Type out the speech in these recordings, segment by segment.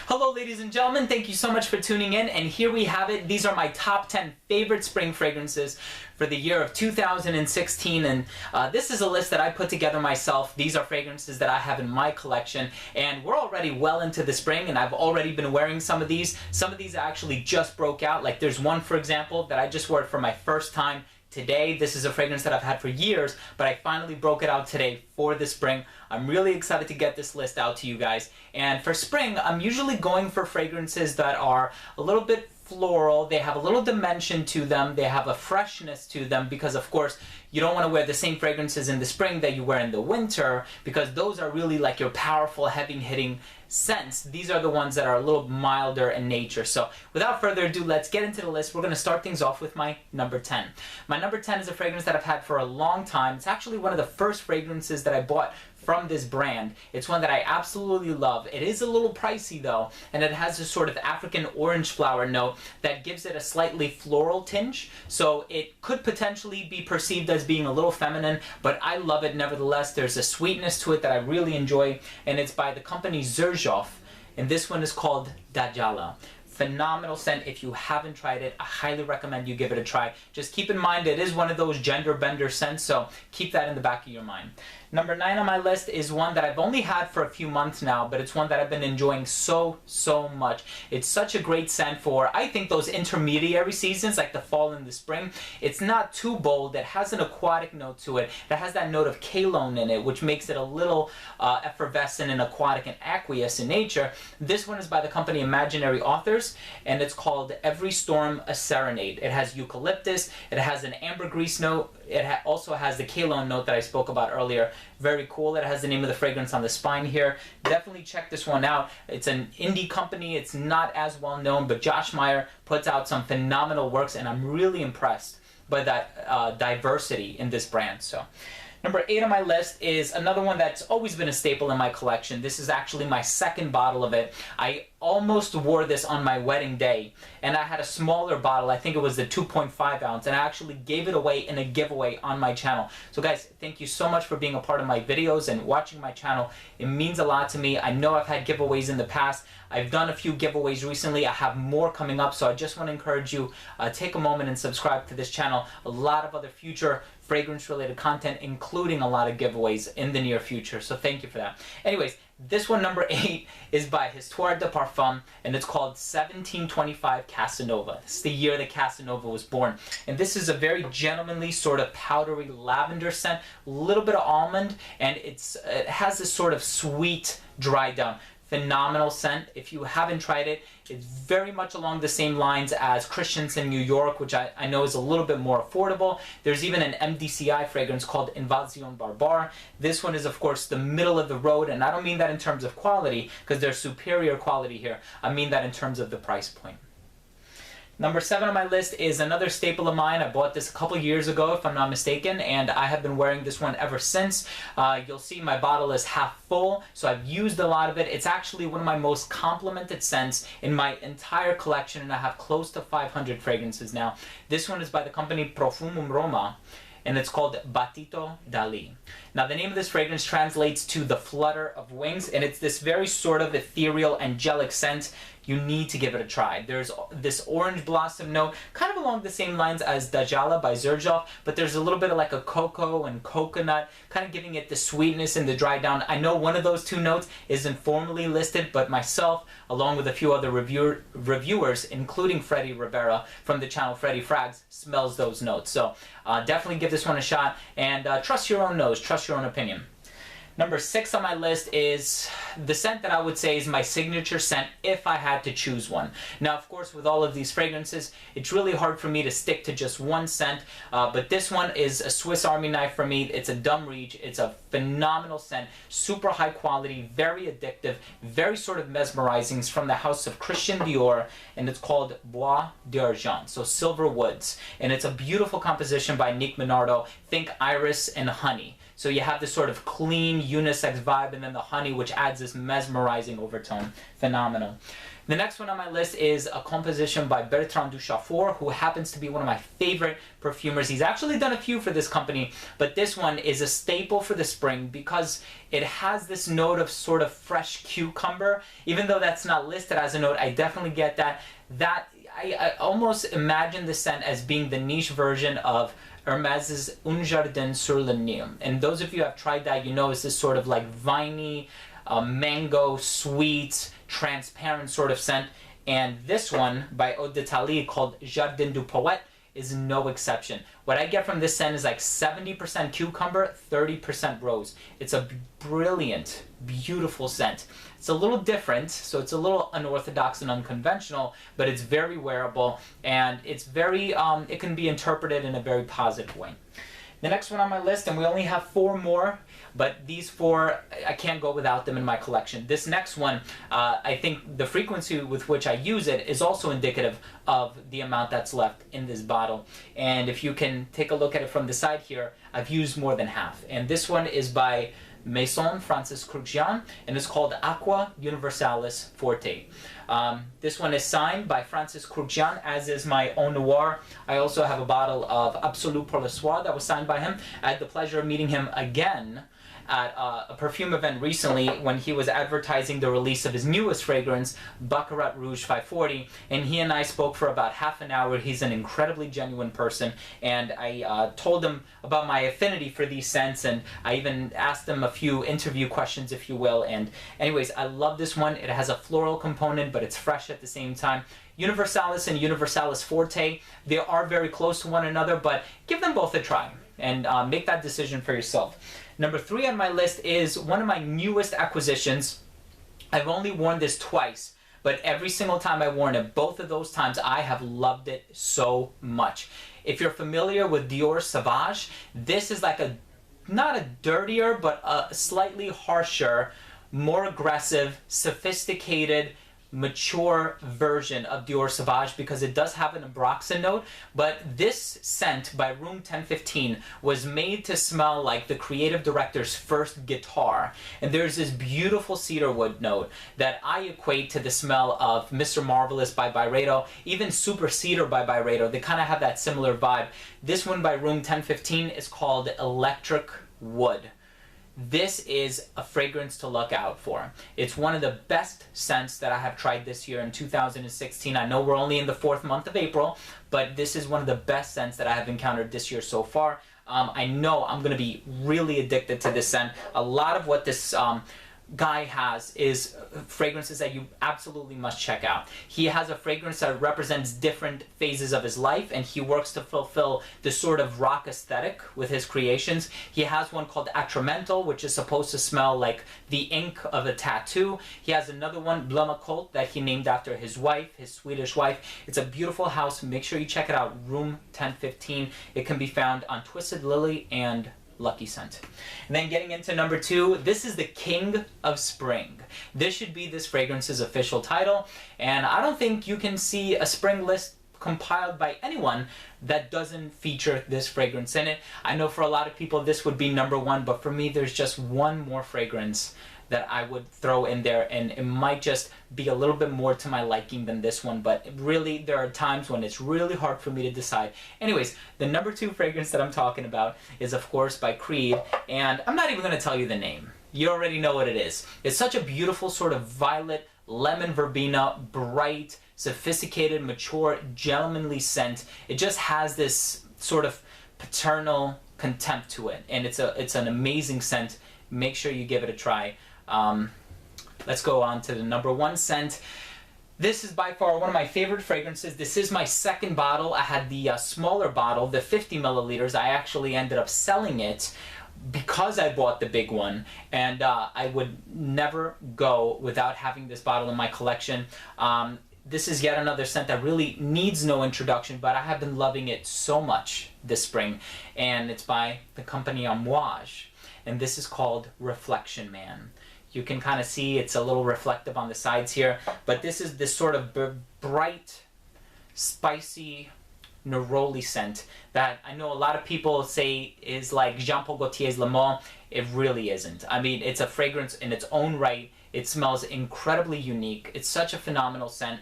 Hello ladies and gentlemen, thank you so much for tuning in, and here we have it. These are my top 10 favorite spring fragrances for the year of 2016, and this is a list that I put together myself. These are fragrances that I have in my collection, and we're already well into the spring, and I've already been wearing some of these. Some of these actually just broke out. Like there's one, for example, that I just wore for my first time today. This is a fragrance that I've had for years, but I finally broke it out today for the spring. I'm really excited to get this list out to you guys. And for spring, I'm usually going for fragrances that are a little bit floral. They have a little dimension to them. They have a freshness to them because, of course, you don't want to wear the same fragrances in the spring that you wear in the winter, because those are really like your powerful, heavy-hitting scents. These are the ones that are a little milder in nature. So without further ado, let's get into the list. We're going to start things off with my number 10. My number 10 is a fragrance that I've had for a long time. It's actually one of the first fragrances that I bought from this brand. It's one that I absolutely love. It is a little pricey though, and it has this sort of African orange flower note that gives it a slightly floral tinge. So it could potentially be perceived as being a little feminine, but I love it nevertheless. There's a sweetness to it that I really enjoy, and it's by the company Xerjoff, and this one is called Dajala. Phenomenal scent. If you haven't tried it, I highly recommend you give it a try. Just keep in mind it is one of those gender bender scents, so keep that in the back of your mind. Number 9 on my list is one that I've only had for a few months now, but it's one that I've been enjoying so much. It's such a great scent for, I think, those intermediary seasons like the fall and the spring. It's not too bold. It has an aquatic note to it. It has that note of Colognes in it, which makes it a little effervescent and aquatic and aqueous in nature. This one is by the company Imaginary Authors, and it's called Every Storm a Serenade. It has eucalyptus. It has an ambergris note. It also has the Colognes note that I spoke about earlier. Very cool. It has the name of the fragrance on the spine here. Definitely check this one out. It's an indie company. It's not as well known, but Josh Meyer puts out some phenomenal works, and I'm really impressed by that diversity in this brand. So, number 8 on my list is another one that's always been a staple in my collection. This is actually my second bottle of it. I almost wore this on my wedding day, and I had a smaller bottle. I think it was the 2.5 ounce, and I actually gave it away in a giveaway on my channel. So guys, thank you so much for being a part of my videos and watching my channel. It means a lot to me. I know I've had giveaways in the past. I've done a few giveaways recently. I have more coming up, so I just want to encourage you, take a moment and subscribe to this channel. A lot of other future fragrance-related content, including a lot of giveaways in the near future, so thank you for that. Anyways, this one, number 8, is by Histoire de Parfum, and it's called 1725 Casanova. This is the year that Casanova was born. And this is a very gentlemanly, sort of powdery lavender scent, a little bit of almond, and it has this sort of sweet dry down. Phenomenal scent. If you haven't tried it, it's very much along the same lines as Christensen New York, which I know is a little bit more affordable. There's even an MDCI fragrance called Invasion Barbare. This one is, of course, the middle of the road, and I don't mean that in terms of quality, because there's superior quality here. I mean that in terms of the price point. Number 7 on my list is another staple of mine. I bought this a couple years ago, if I'm not mistaken, and I have been wearing this one ever since. You'll see my bottle is half full, so I've used a lot of it. It's actually one of my most complimented scents in my entire collection, and I have close to 500 fragrances now. This one is by the company Profumum Roma, and it's called Batito Dali. Now, the name of this fragrance translates to the flutter of wings, and it's this very sort of ethereal, angelic scent. You need to give it a try. There's this orange blossom note, kind of along the same lines as Dajala by Xerjoff, but there's a little bit of like a cocoa and coconut, kind of giving it the sweetness and the dry down. I know one of those two notes isn't formally listed, but myself, along with a few other reviewers, including Freddie Rivera from the channel Freddie Frags, smells those notes. So definitely give this one a shot, and trust your own nose, trust your own opinion. Number 6 on my list is the scent that I would say is my signature scent if I had to choose one. Now, of course, with all of these fragrances, it's really hard for me to stick to just one scent, but this one is a Swiss Army knife for me. It's a Dum Riche. It's a phenomenal scent, super high quality, very addictive, very sort of mesmerizing. It's from the house of Christian Dior, and it's called Bois d'Argent, so silver woods. And it's a beautiful composition by Nick Minardo. Think iris and honey. So you have this sort of clean unisex vibe, and then the honey, which adds this mesmerizing overtone. Phenomenal. The next one on my list is a composition by Bertrand Duchaufour, who happens to be one of my favorite perfumers. He's actually done a few for this company, but this one is a staple for the spring because it has this note of sort of fresh cucumber. Even though that's not listed as a note, I definitely get that. I almost imagine the scent as being the niche version of Hermès's Un Jardin sur le Nil. And those of you who have tried that, you know it's this sort of like viney, mango, sweet, transparent sort of scent. And this one by Eau d'Italie called Jardin du Poète is no exception. What I get from this scent is like 70% cucumber, 30% rose. It's a brilliant, beautiful scent. It's a little different, so it's a little unorthodox and unconventional, but it's very wearable, and it's very, it can be interpreted in a very positive way. The next one on my list, and we only have 4 more, but these 4, I can't go without them in my collection. This next one, I think the frequency with which I use it is also indicative of the amount that's left in this bottle. And if you can take a look at it from the side here, I've used more than half. And this one is by Maison Francis Kurkdjian, and it's called Aqua Universalis Forte. This one is signed by Francis Kurkdjian, as is my Eau Noire. I also have a bottle of Absolu pour le Soir that was signed by him. I had the pleasure of meeting him again at a perfume event recently when he was advertising the release of his newest fragrance, Baccarat Rouge 540, and he and I spoke for about half an hour. He's an incredibly genuine person, and I told him about my affinity for these scents, and I even asked him a few interview questions, if you will. And anyways, I love this one. It has a floral component, but it's fresh at the same time. Universalis and Universalis Forte, they are very close to one another, but give them both a try and make that decision for yourself. Number 3 on my list is one of my newest acquisitions. I've only worn this twice, but every single time I've worn it, both of those times, I have loved it so much. If you're familiar with Dior Sauvage, this is like not a dirtier, but a slightly harsher, more aggressive, sophisticated, mature version of Dior Sauvage, because it does have an Ambroxan note, but this scent by Room 1015 was made to smell like the creative director's first guitar. And there's this beautiful cedarwood note that I equate to the smell of Mr. Marvelous by Byredo, even Super Cedar by Byredo. They kind of have that similar vibe. This one by Room 1015 is called Electric Wood. This is a fragrance to look out for. It's one of the best scents that I have tried this year in 2016. I know we're only in the 4th month of April, but this is one of the best scents that I have encountered this year so far. I know I'm going to be really addicted to this scent. A lot of what this guy has is fragrances that you absolutely must check out. He has a fragrance that represents different phases of his life, and he works to fulfill this sort of rock aesthetic with his creations. He has one called Atramental, which is supposed to smell like the ink of a tattoo. He has another one, Blomacult, that he named after his wife, his Swedish wife. It's a beautiful house. Make sure you check it out, Room 1015. It can be found on Twisted Lily and Lucky Scent. And then getting into number 2, this is the King of Spring. This should be this fragrance's official title, and I don't think you can see a spring list compiled by anyone that doesn't feature this fragrance in it. I know for a lot of people this would be number 1, but for me there's just one more fragrance that I would throw in there, and it might just be a little bit more to my liking than this one, but really there are times when it's really hard for me to decide. Anyways, the number 2 fragrance that I'm talking about is of course by Creed, and I'm not even going to tell you the name. You already know what it is. It's such a beautiful sort of violet, lemon verbena, bright, sophisticated, mature, gentlemanly scent. It just has this sort of paternal contempt to it, and it's an amazing scent. Make sure you give it a try. Let's go on to the number 1 scent. This is by far one of my favorite fragrances. This is my 2nd bottle. I had the smaller bottle, the 50 milliliters. I actually ended up selling it because I bought the big one, and I would never go without having this bottle in my collection. This is yet another scent that really needs no introduction, but I have been loving it so much this spring, and it's by the company Amouage, and this is called Reflection Man. You can kind of see it's a little reflective on the sides here, but this is this sort of bright, spicy, neroli scent that I know a lot of people say is like Jean Paul Gaultier's Le Mans. it really isn't. I mean, it's a fragrance in its own right. It smells incredibly unique. It's such a phenomenal scent.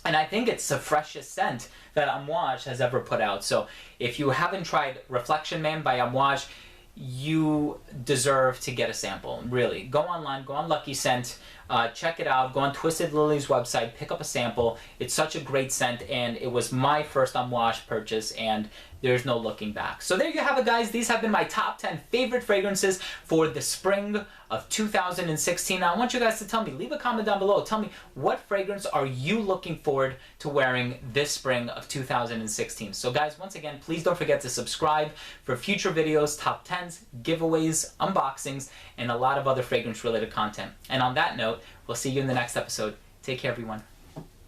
And I think it's the freshest scent that Amouage has ever put out. So if you haven't tried Reflection Man by Amouage, you deserve to get a sample. Really, go online, go on Lucky Scent, check it out, go on Twisted Lily's website, pick up a sample. It's such a great scent, and it was my first Amouage purchase, and there's no looking back. So there you have it, guys. These have been my top 10 favorite fragrances for the spring of 2016. Now, I want you guys to tell me, leave a comment down below. Tell me, what fragrance are you looking forward to wearing this spring of 2016? So guys, once again, please don't forget to subscribe for future videos, top 10s, giveaways, unboxings, and a lot of other fragrance related content. And on that note, we'll see you in the next episode. Take care, everyone.